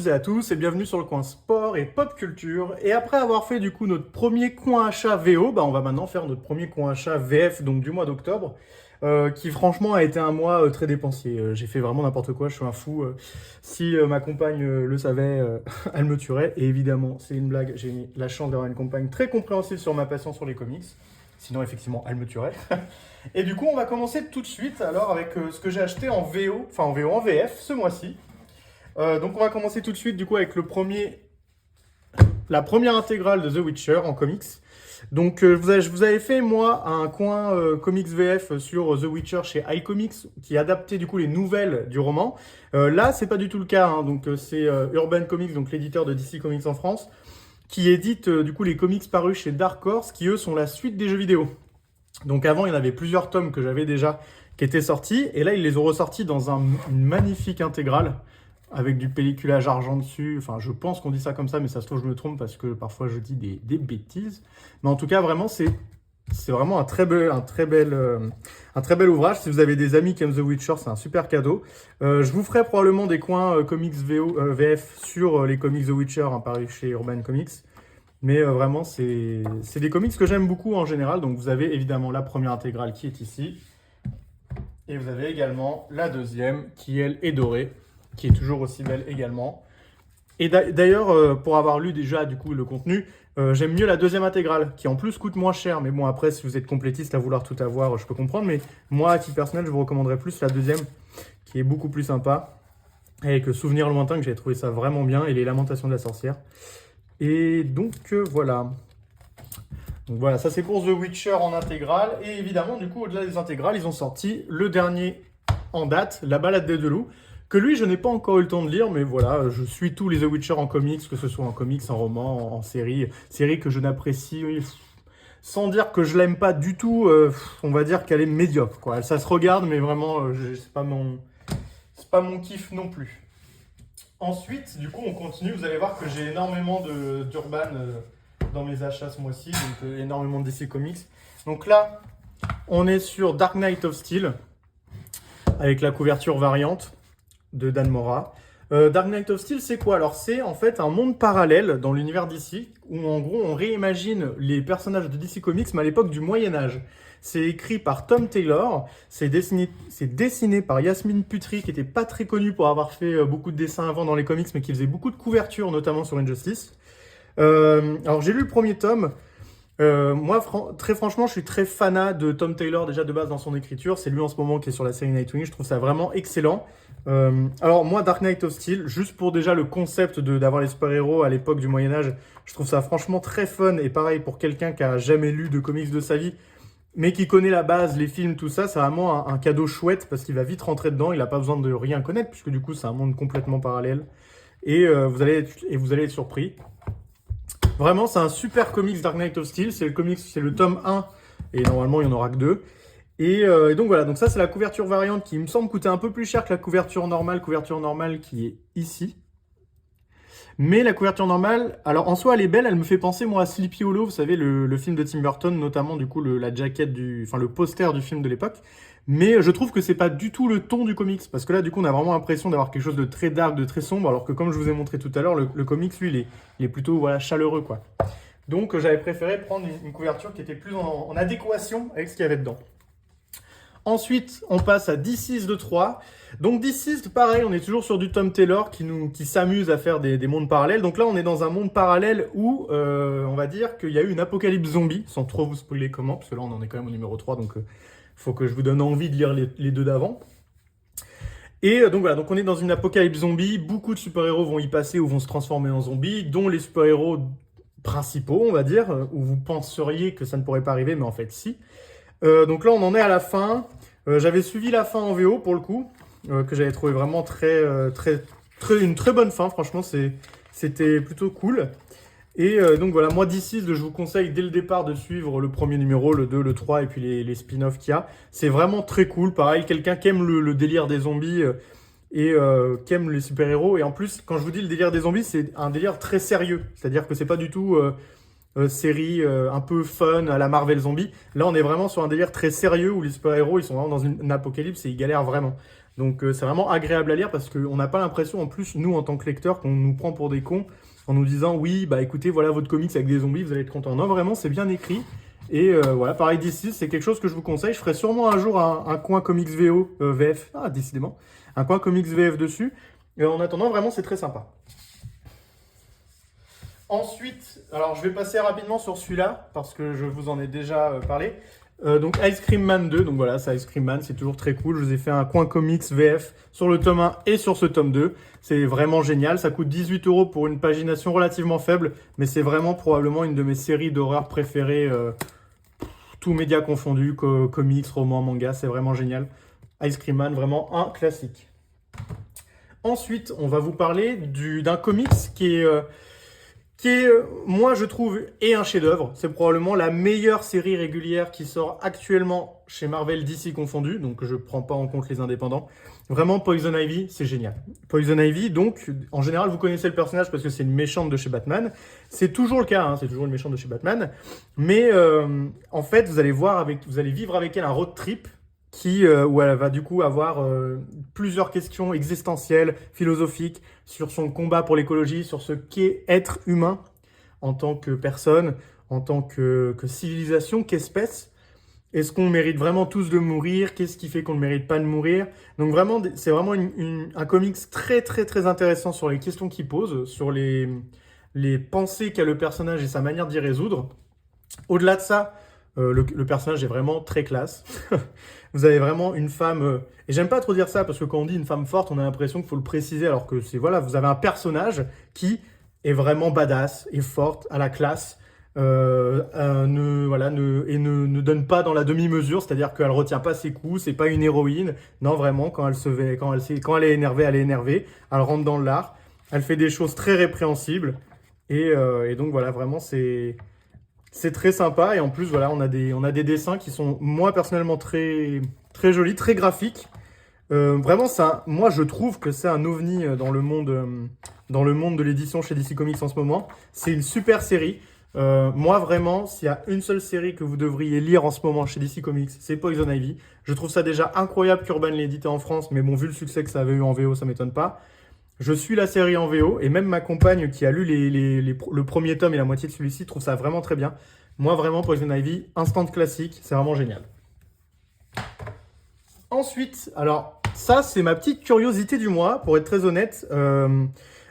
et à tous et bienvenue sur le coin sport et pop culture. Et après avoir fait du coup notre premier coin achat VO, on va maintenant faire notre premier coin achat VF donc du mois d'octobre, qui franchement a été un mois très dépensier. J'ai fait vraiment n'importe quoi, je suis un fou. Si ma compagne le savait, elle me tuerait. Et évidemment, c'est une blague, j'ai la chance d'avoir une compagne très compréhensive sur ma passion sur les comics. Sinon, effectivement, elle me tuerait. Et du coup, on va commencer tout de suite alors avec ce que j'ai acheté en VO, enfin en VF ce mois-ci. Donc on va commencer tout de suite du coup avec la première intégrale de The Witcher en comics. Donc je vous avais fait moi un coin comics VF sur The Witcher chez iComics qui adaptait du coup les nouvelles du roman. Là c'est pas du tout le cas, hein. Donc c'est Urban Comics, donc l'éditeur de DC Comics en France, qui édite du coup les comics parus chez Dark Horse qui eux sont la suite des jeux vidéo. Donc avant il y en avait plusieurs tomes que j'avais déjà qui étaient sortis et là ils les ont ressortis dans une magnifique intégrale avec du pelliculage argent dessus. Enfin, je pense qu'on dit ça comme ça, mais ça se trouve, je me trompe parce que parfois je dis des bêtises. Mais en tout cas, vraiment, c'est vraiment un très bel ouvrage. Si vous avez des amis qui aiment The Witcher, c'est un super cadeau. Je vous ferai probablement des coins comics VF sur les comics The Witcher, hein, paru chez Urban Comics. Mais vraiment, c'est des comics que j'aime beaucoup en général. Donc, vous avez évidemment la première intégrale qui est ici. Et vous avez également la deuxième qui, elle, est dorée, qui est toujours aussi belle également. Et d'ailleurs, pour avoir lu déjà du coup le contenu, j'aime mieux la deuxième intégrale, qui en plus coûte moins cher. Mais bon, après, si vous êtes complétiste à vouloir tout avoir, je peux comprendre. Mais moi, à titre personnel, je vous recommanderais plus la deuxième, qui est beaucoup plus sympa. Avec Souvenir lointain, que j'ai trouvé ça vraiment bien, et Les Lamentations de la sorcière. Et donc, voilà. Donc voilà, ça c'est pour The Witcher en intégrale. Et évidemment, du coup, au-delà des intégrales, ils ont sorti le dernier en date, La Balade des deux loups, que lui, je n'ai pas encore eu le temps de lire, mais voilà, je suis tous les The Witcher en comics, que ce soit en comics, en roman, en série. Série que je n'apprécie, sans dire que je l'aime pas du tout, on va dire qu'elle est médiocre, quoi. Ça se regarde, mais vraiment, c'est pas mon kiff non plus. Ensuite, du coup, on continue. Vous allez voir que j'ai énormément d'Urban dans mes achats ce mois-ci, donc énormément de DC Comics. Donc là, on est sur Dark Knight of Steel, avec la couverture variante de Dan Mora. Dark Knight of Steel, c'est quoi? Alors, c'est en fait un monde parallèle dans l'univers DC, où en gros, on réimagine les personnages de DC Comics, mais à l'époque du Moyen-Âge. C'est écrit par Tom Taylor, c'est dessiné par Yasmine Putri, qui n'était pas très connue pour avoir fait beaucoup de dessins avant dans les comics, mais qui faisait beaucoup de couvertures, notamment sur Injustice. Alors, j'ai lu le premier tome. Moi, très franchement, je suis très fanat de Tom Taylor déjà de base dans son écriture. C'est lui en ce moment qui est sur la série Nightwing. Je trouve ça vraiment excellent. Alors moi, Dark Knight of Steel, juste pour déjà le concept d'avoir les super-héros à l'époque du Moyen-Âge, je trouve ça franchement très fun. Et pareil, pour quelqu'un qui a jamais lu de comics de sa vie, mais qui connaît la base, les films, tout ça, c'est vraiment un cadeau chouette parce qu'il va vite rentrer dedans. Il n'a pas besoin de rien connaître puisque du coup, c'est un monde complètement parallèle. Et vous allez être surpris. Vraiment, c'est un super comics Dark Knight of Steel. C'est le tome 1. Et normalement, il n'y en aura que 2. Et donc voilà, donc ça c'est la couverture variante qui me semble coûter un peu plus cher que la couverture normale qui est ici. Mais la couverture normale, alors en soi elle est belle, elle me fait penser moi à Sleepy Hollow, vous savez le film de Tim Burton, notamment du coup la jaquette le poster du film de l'époque. Mais je trouve que c'est pas du tout le ton du comics, parce que là du coup on a vraiment l'impression d'avoir quelque chose de très dark, de très sombre, alors que comme je vous ai montré tout à l'heure, le comics lui il est plutôt voilà, chaleureux quoi. Donc j'avais préféré prendre une couverture qui était plus en adéquation avec ce qu'il y avait dedans. Ensuite, on passe à Deceased 3. Donc Deceased, pareil, on est toujours sur du Tom Taylor qui s'amuse à faire des mondes parallèles. Donc là, on est dans un monde parallèle où on va dire qu'il y a eu une apocalypse zombie, sans trop vous spoiler comment, parce que là, on en est quand même au numéro 3, donc faut que je vous donne envie de lire les deux d'avant. Et donc voilà, donc on est dans une apocalypse zombie, beaucoup de super-héros vont y passer ou vont se transformer en zombies, dont les super-héros principaux, on va dire, où vous penseriez que ça ne pourrait pas arriver, mais en fait si. Donc là, on en est à la fin. J'avais suivi la fin en VO pour le coup, que j'avais trouvé vraiment une très bonne fin. Franchement, c'était plutôt cool. Et donc voilà, moi d'ici, je vous conseille dès le départ de suivre le premier numéro, le 2, le 3 et puis les spin-offs qu'il y a. C'est vraiment très cool. Pareil, quelqu'un qui aime le délire des zombies et qui aime les super-héros. Et en plus, quand je vous dis le délire des zombies, c'est un délire très sérieux. C'est-à-dire que c'est pas du tout série un peu fun à la Marvel Zombie. Là, on est vraiment sur un délire très sérieux où les super-héros, ils sont vraiment dans une apocalypse et ils galèrent vraiment. Donc c'est vraiment agréable à lire parce qu'on n'a pas l'impression, en plus, nous, en tant que lecteurs, qu'on nous prend pour des cons en nous disant oui, bah écoutez, voilà votre comics avec des zombies, vous allez être content. Non, vraiment, c'est bien écrit. Et voilà, pareil, DC, c'est quelque chose que je vous conseille. Je ferai sûrement un jour un coin comics VF, décidément, un coin comics VF dessus. Et en attendant, vraiment, c'est très sympa. Ensuite, alors je vais passer rapidement sur celui-là, parce que je vous en ai déjà parlé. Donc Ice Cream Man 2, donc voilà, c'est Ice Cream Man, c'est toujours très cool. Je vous ai fait un coin comics VF sur le tome 1 et sur ce tome 2. C'est vraiment génial, ça coûte 18 € pour une pagination relativement faible, mais c'est vraiment probablement une de mes séries d'horreur préférées, tous médias confondus, comics, romans, mangas, c'est vraiment génial. Ice Cream Man, vraiment un classique. Ensuite, on va vous parler d'un comics qui est, moi je trouve, est un chef-d'œuvre. C'est probablement la meilleure série régulière qui sort actuellement chez Marvel, DC confondu, donc je prends pas en compte les indépendants. Vraiment, Poison Ivy, c'est génial. Poison Ivy, donc, en général, vous connaissez le personnage parce que c'est une méchante de chez Batman. C'est toujours le cas, hein, c'est toujours une méchante de chez Batman. Mais en fait, vous allez vivre avec elle un road trip où elle va du coup avoir plusieurs questions existentielles, philosophiques, sur son combat pour l'écologie, sur ce qu'est être humain en tant que personne, en tant que civilisation, qu'espèce. Est-ce qu'on mérite vraiment tous de mourir? Qu'est-ce qui fait qu'on ne mérite pas de mourir? Donc vraiment, c'est vraiment un comics très très très intéressant sur les questions qu'il pose, sur les pensées qu'a le personnage et sa manière d'y résoudre. Au-delà de ça, le personnage est vraiment très classe. Vous avez vraiment une femme... et j'aime pas trop dire ça, parce que quand on dit une femme forte, on a l'impression qu'il faut le préciser, alors que c'est... Voilà, vous avez un personnage qui est vraiment badass, est forte, a la classe, ne donne pas dans la demi-mesure, c'est-à-dire qu'elle retient pas ses coups, c'est pas une héroïne. Non, vraiment, quand elle est énervée, elle est énervée, elle rentre dans l'art, elle fait des choses très répréhensibles, et donc voilà, vraiment, c'est très sympa. Et en plus, voilà, on a des dessins qui sont, moi, personnellement, très, très jolis, très graphiques. Vraiment, moi, je trouve que c'est un ovni dans le monde de l'édition chez DC Comics en ce moment. C'est une super série. Moi, vraiment, s'il y a une seule série que vous devriez lire en ce moment chez DC Comics, c'est Poison Ivy. Je trouve ça déjà incroyable qu'Urban l'ait édité en France, mais bon, vu le succès que ça avait eu en VO, ça m'étonne pas. Je suis la série en VO, et même ma compagne qui a lu le premier tome et la moitié de celui-ci trouve ça vraiment très bien. Moi, vraiment, Poison Ivy, instant classique, c'est vraiment génial. Ensuite, alors, ça, c'est ma petite curiosité du mois, pour être très honnête.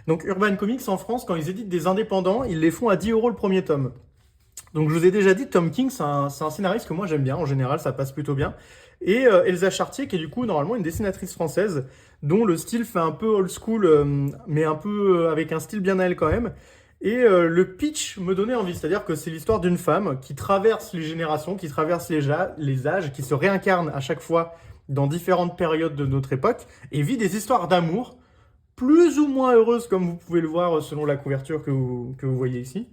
Donc, Urban Comics en France, quand ils éditent des indépendants, ils les font à 10 € le premier tome. Donc, je vous ai déjà dit, Tom King, c'est un scénariste que moi j'aime bien. En général, ça passe plutôt bien. Et Elsa Chartier, qui est du coup normalement une dessinatrice française, dont le style fait un peu old school, mais un peu avec un style bien à elle quand même. Et le pitch me donnait envie, c'est-à-dire que c'est l'histoire d'une femme qui traverse les générations, qui traverse les âges, qui se réincarne à chaque fois dans différentes périodes de notre époque, et vit des histoires d'amour, plus ou moins heureuses, comme vous pouvez le voir selon la couverture que vous voyez ici.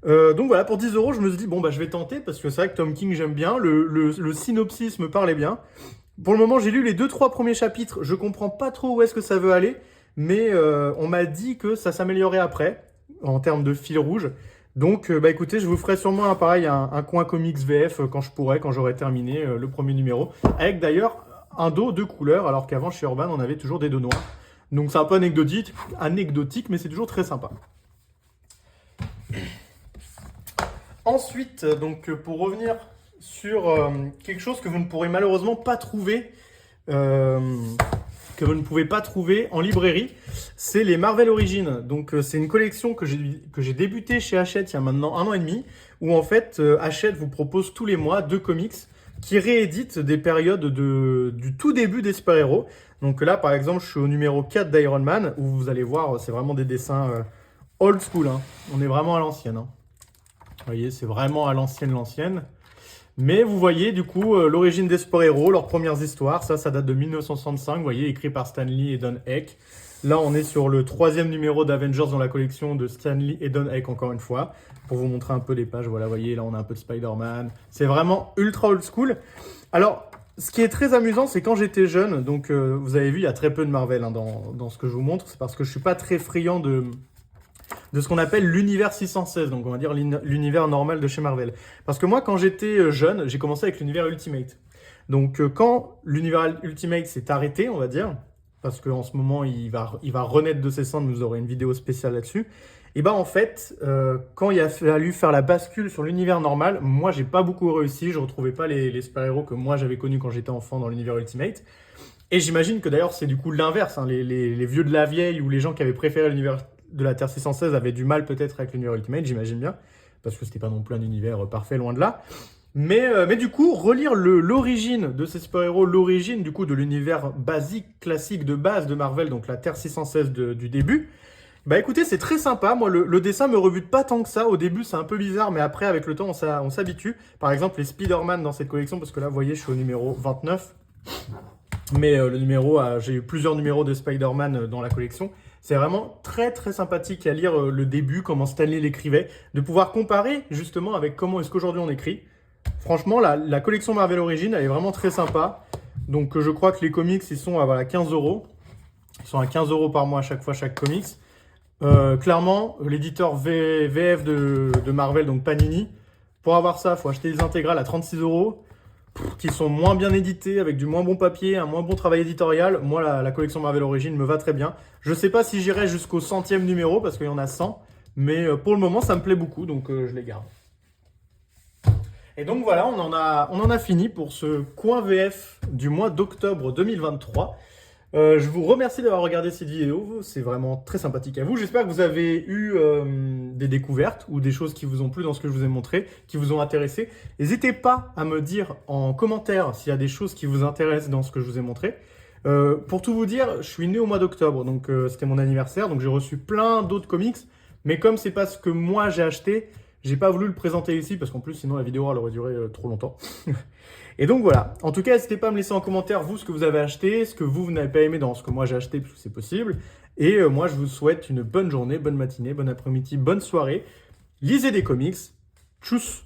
Donc voilà, pour 10 €, je me suis dit, bon, bah, je vais tenter, parce que c'est vrai que Tom King, j'aime bien, le synopsis me parlait bien. Pour le moment, j'ai lu les 2-3 premiers chapitres, je comprends pas trop où est-ce que ça veut aller, mais on m'a dit que ça s'améliorait après, en termes de fil rouge. Donc, bah écoutez, je vous ferai sûrement un coin comics VF quand je pourrai, quand j'aurai terminé le premier numéro. Avec d'ailleurs un dos de couleur, alors qu'avant chez Urban, on avait toujours des dos noirs. Donc c'est un peu anecdotique, mais c'est toujours très sympa. Ensuite, donc pour revenir sur quelque chose que vous ne pourrez malheureusement pas trouver, que vous ne pouvez pas trouver en librairie, c'est les Marvel Origins. Donc c'est une collection que j'ai débutée chez Hachette il y a maintenant 1 an et demi, où en fait Hachette vous propose tous les mois 2 comics qui rééditent des périodes du tout début des super-héros. Donc là par exemple je suis au numéro 4 d'Iron Man, où vous allez voir c'est vraiment des dessins old school, hein. On est vraiment à l'ancienne, hein. Vous voyez, c'est vraiment à l'ancienne. Mais vous voyez, du coup, l'origine des super-héros, leurs premières histoires, ça date de 1965, vous voyez, écrit par Stan Lee et Don Heck. Là, on est sur le 3e numéro d'Avengers dans la collection de Stan Lee et Don Heck, encore une fois, pour vous montrer un peu les pages. Voilà, vous voyez, là, on a un peu de Spider-Man. C'est vraiment ultra old school. Alors, ce qui est très amusant, c'est quand j'étais jeune, donc vous avez vu, il y a très peu de Marvel hein, dans ce que je vous montre, c'est parce que je ne suis pas très friand de ce qu'on appelle l'univers 616, donc on va dire l'univers normal de chez Marvel. Parce que moi, quand j'étais jeune, j'ai commencé avec l'univers Ultimate. Donc quand l'univers Ultimate s'est arrêté, on va dire, parce qu'en ce moment il va renaître de ses cendres, vous aurez une vidéo spéciale là-dessus. Et ben en fait, quand il a fallu faire la bascule sur l'univers normal, moi j'ai pas beaucoup réussi, je retrouvais pas les super-héros que moi j'avais connus quand j'étais enfant dans l'univers Ultimate. Et j'imagine que d'ailleurs c'est du coup l'inverse, hein. Les vieux de la vieille ou les gens qui avaient préféré l'univers de la Terre 616 avaient du mal peut-être avec l'univers Ultimate, j'imagine bien, parce que c'était pas non plus un univers parfait, loin de là. Mais du coup, relire l'origine de ces super-héros, l'origine du coup de l'univers basique, classique de base de Marvel, donc la Terre 616 du début, bah écoutez, c'est très sympa. Moi, le dessin me rebute pas tant que ça. Au début, c'est un peu bizarre, mais après, avec le temps, on s'habitue. Par exemple, les Spider-Man dans cette collection, parce que là, vous voyez, je suis au numéro 29. Mais j'ai eu plusieurs numéros de Spider-Man dans la collection. C'est vraiment très très sympathique à lire le début, comment Stanley l'écrivait, de pouvoir comparer justement avec comment est-ce qu'aujourd'hui on écrit. Franchement, la collection Marvel Origins, elle est vraiment très sympa. Donc je crois que les comics, ils sont à voilà, 15 euros. Ils sont à 15 euros par mois à chaque fois, chaque comics. Clairement, l'éditeur VF de Marvel, donc Panini, pour avoir ça, il faut acheter des intégrales à 36 euros, qui sont moins bien édités, avec du moins bon papier, un moins bon travail éditorial. Moi, la collection Marvel Origins me va très bien. Je ne sais pas si j'irai jusqu'au 100e numéro, parce qu'il y en a 100, mais pour le moment, ça me plaît beaucoup, donc je les garde. Et donc voilà, on en a fini pour ce coin VF du mois d'octobre 2023. Je vous remercie d'avoir regardé cette vidéo, c'est vraiment très sympathique à vous. J'espère que vous avez eu des découvertes ou des choses qui vous ont plu dans ce que je vous ai montré, qui vous ont intéressé. N'hésitez pas à me dire en commentaire s'il y a des choses qui vous intéressent dans ce que je vous ai montré. Pour tout vous dire, je suis né au mois d'octobre, donc c'était mon anniversaire, donc j'ai reçu plein d'autres comics. Mais comme c'est pas ce que moi j'ai acheté, j'ai pas voulu le présenter ici parce qu'en plus sinon la vidéo elle aurait duré trop longtemps. Et donc voilà, en tout cas n'hésitez pas à me laisser en commentaire vous ce que vous avez acheté, ce que vous n'avez pas aimé dans ce que moi j'ai acheté parce que c'est possible. Et moi je vous souhaite une bonne journée, bonne matinée, bon après-midi, bonne soirée. Lisez des comics. Tchuss!